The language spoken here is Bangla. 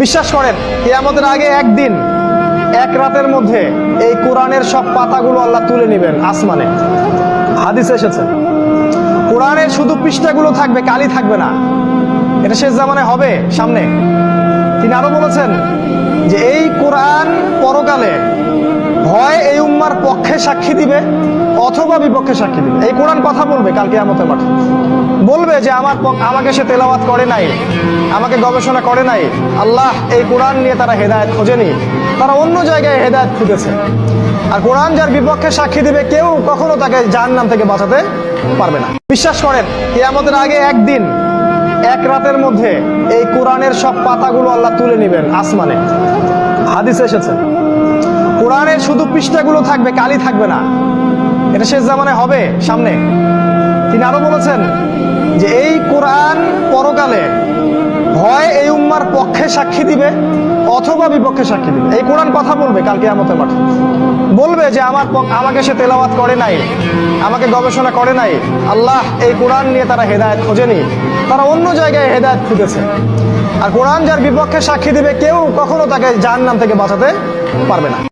বিশ্বাস করেন কিয়ামতের আগে একদিন এক রাতের মধ্যে এই কোরআনের সব পাতাগুলো আল্লাহ তুলে নেবেন আসমানে। হাদিসে এসেছে কোরআনের শুধু পৃষ্ঠাগুলো থাকবে, কালি থাকবে না। এটা শেষ জামানায় হবে সামনে। তিনি আরো বলেছেন যে এই কোরআন পরকালে হয় এই উম্মার পক্ষে সাক্ষী দিবে অথবা বিপক্ষে সাক্ষী দিবে। এই কোরআন কথা বলবে কাল কিয়ামতের মাঠে, বলবে যে আমাকে সে তেলাওয়াত করে নাই, আমাকে গবেষণা করে নাই। আল্লাহ এই কোরআন নিয়ে তারা হেদায়েত খোঁজেনি, তারা অন্য জায়গায় হেদায়েত খুঁজেছে। আর কোরআন যার বিপক্ষে সাক্ষী দিবে কেউ কখনো তাকে জাহান্নাম থেকে বাঁচাতে পারবে না। বিশ্বাস করেন কিয়ামতের আগে একদিন এক রাতের মধ্যে এই কোরআনের সব পাতাগুলো আল্লাহ তুলে নেবেন আসমানে। হাদিসে এসেছে কোরআনের শুধু পৃষ্ঠাগুলো থাকবে, কালি থাকবে না। এটা শেষ জামানায় হবে সামনে। তিনি আরো বলেছেন যে এই কোরআন পরকালে হয় এই উম্মার পক্ষে সাক্ষী দিবে অথবা বিপক্ষে সাক্ষী দিবে। এই কোরআন কথা বলবে কাল কিয়ামতের মাঠে, বলবে যে আমাকে সে তেলাওয়াত করে নাই, আমাকে গবেষণা করে নাই। আল্লাহ এই কোরআন নিয়ে তারা হেদায়েত খোঁজেনি, তারা অন্য জায়গায় হেদায়েত খুঁজেছে। আর কোরআন যার বিপক্ষে সাক্ষী দিবে কেউ কখনো তাকে জাহান্নাম থেকে বাঁচাতে পারবে না।